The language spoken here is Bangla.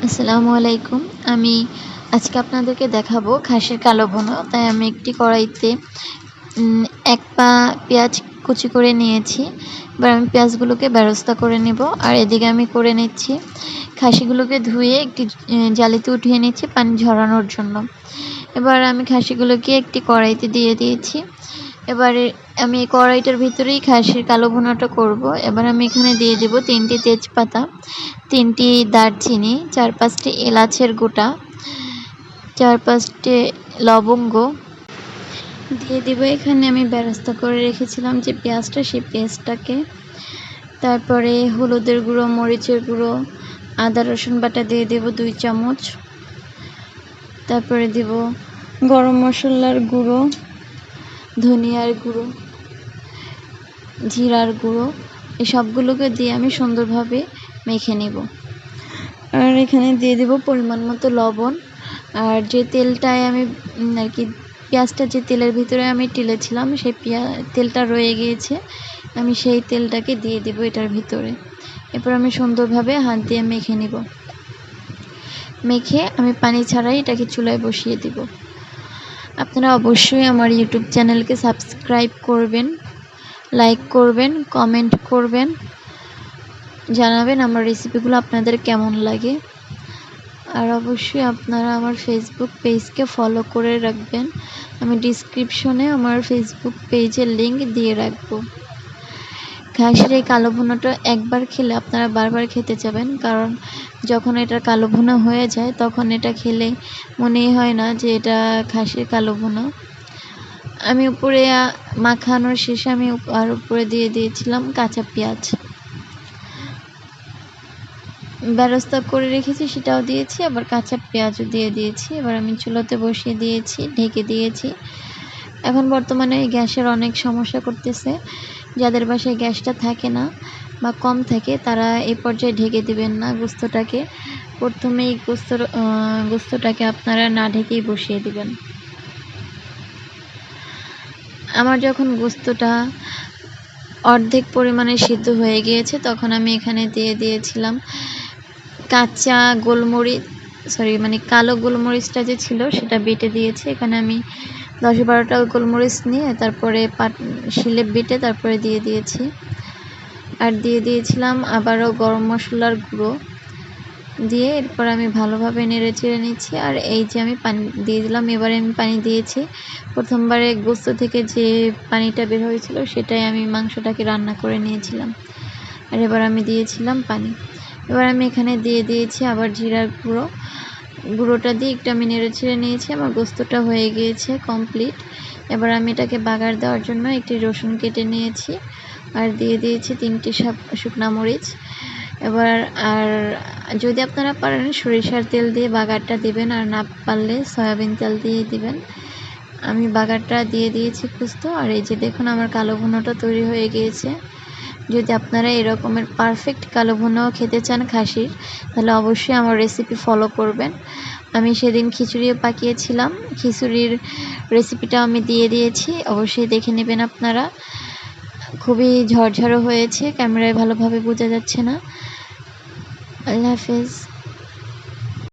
আসসালামু আলাইকুম। আমি আজকে আপনাদেরকে দেখাবো খাসির কালো ভুনা। তাই আমি একটি কড়াইতে ১ পা পেঁয়াজ কুচি করে নিয়েছি। এবার আমি পেঁয়াজগুলোকে বেরেস্তা করে নিব। আর এদিকে আমি করে নিচ্ছি খাসিগুলোকে ধুয়ে একটি জালিতে উঠিয়ে নিচ্ছি পানি ঝরানোর জন্য। এবার আমি খাসিগুলোকে একটি কড়াইতে দিয়ে দিয়েছি। এবারে আমি এই কড়াইটার ভিতরেই খাসির কালো ভুনাটা করব। এবার আমি এখানে দিয়ে দেব ৩টি তেজপাতা, ৩টি দারচিনি, ৪-৫টি এলাচের গোটা, ৪-৫টি লবঙ্গ দিয়ে দিব। এখানে আমি বেরেস্তা করে রেখেছিলাম যে পেঁয়াজটা, সেই পেঁয়াজটাকে। তারপরে হলুদের গুঁড়ো, মরিচের গুঁড়ো, আদা রসুন বাটা দিয়ে দেব ২ চামচ। তারপরে দিব গরম মশলার গুঁড়ো, ধনিয়ার গুঁড়ো, জিরার গুঁড়ো, এই সবগুলোকে দিয়ে আমি সুন্দরভাবে মেখে নেব। আর এখানে দিয়ে দেব পরিমাণ মতো লবণ। আর যে তেলটায় আমি পেঁয়াজটা যে তেলের ভিতরে আমি ঢেলেছিলাম, সেই তেলটা রয়ে গিয়েছে, আমি সেই তেলটাকে দিয়ে দেব এটার ভিতরে। এরপর আমি সুন্দরভাবে হাত দিয়ে মেখে নেব। মেখে আমি পানি ছাড়াই এটাকে চুলায় বসিয়ে দেব। আপনারা অবশ্যই আমার ইউটিউব চ্যানেলকে সাবস্ক্রাইব করবেন, লাইক করবেন, কমেন্ট করবেন, জানাবেন আমার রেসিপিগুলো আপনাদের কেমন লাগে। আর অবশ্যই আপনারা আমার ফেসবুক পেজকে ফলো করে রাখবেন। আমি ডিসক্রিপশনে আমার ফেসবুক পেজের লিঙ্ক দিয়ে রাখব। খাসির এই কালো ভুনাটা একবার খেলে আপনারা বারবার খেতে চাবেন, কারণ যখন এটা কালো ভুনা হয়ে যায় তখন এটা খেলে মনেই হয় না যে এটা খাসির কালো ভুনা। আমি উপরে মাখানোর শেষে আমি আর উপরে দিয়ে দিয়েছিলাম কাঁচা পেঁয়াজ। বেরেস্তা করে রেখেছি সেটাও দিয়েছি, আবার কাঁচা পেঁয়াজও দিয়ে দিয়েছি। এবার আমি চুলাতে বসিয়ে দিয়েছি, ঢেকে দিয়েছি। এখন বর্তমানে গ্যাসের অনেক সমস্যা করতেছে। যাদের বাসায় গ্যাসটা থাকে না বা কম থাকে, তারা এই পর্যায়ে ঢেকে দিবেন না গোস্তটাকে। প্রথমেই গোস্তটাকে আপনারা না ঢেকেই বসিয়ে দিবেন। আমার যখন গোস্তটা অর্ধেক পরিমাণে সিদ্ধ হয়ে গিয়েছে, তখন আমি এখানে দিয়ে দিয়েছিলাম কাঁচা গোলমরিচ, কালো গোলমরিচটা যে ছিল সেটা বেটে দিয়েছি। এখানে আমি ১০-১২টা গোলমরিচ নিয়ে তারপরে শিলে বেটে তারপরে দিয়ে দিয়েছি। আর দিয়ে দিয়েছিলাম আবারও গরম মশলার গুঁড়ো দিয়ে। এরপর আমি ভালোভাবে নেড়ে চেড়ে নিচ্ছি। আর এই যে আমি পানি দিয়ে দিলাম। এবারে আমি পানি দিয়েছি, প্রথমবারে গোস্ত থেকে যে পানিটা বের হয়েছিল সেটাই আমি মাংসটাকে রান্না করে নিয়েছিলাম। আর এবার আমি দিয়েছিলাম পানি। এবার আমি এখানে দিয়ে দিয়েছি আবার জিরার গুঁড়োটা দিয়ে একটু আমি নেড়ে ছেড়ে নিয়েছি। আমার গোস্তটা হয়ে গিয়েছে কমপ্লিট। এবার আমি এটাকে বাগার দেওয়ার জন্য একটি রসুন কেটে নিয়েছি আর দিয়ে দিয়েছি 3টি শুকনা মরিচ। এবার আর যদি আপনারা পারেন সরিষার তেল দিয়ে বাগারটা দিবেন, আর না পারলে সয়াবিন তেল দিয়ে দিবেন। আমি বাগারটা দিয়ে দিয়েছি কুস্ত। আর এই যে দেখুন আমার কালো ভুনাটা তৈরি হয়ে গিয়েছে। যদি আপনারা এরকমের পারফেক্ট কালো ভুনাও খেতে চান খাসির, তাহলে অবশ্যই আমার রেসিপি ফলো করবেন। আমি সেদিন খিচুড়িও পাকিয়েছিলাম, খিচুড়ির রেসিপিটাও আমি দিয়ে দিয়েছি, অবশ্যই দেখে নেবেন আপনারা। খুবই ঝরঝরে হয়েছে, ক্যামেরায় ভালোভাবে বোঝা যাচ্ছে না। আল্লাহ হাফেজ।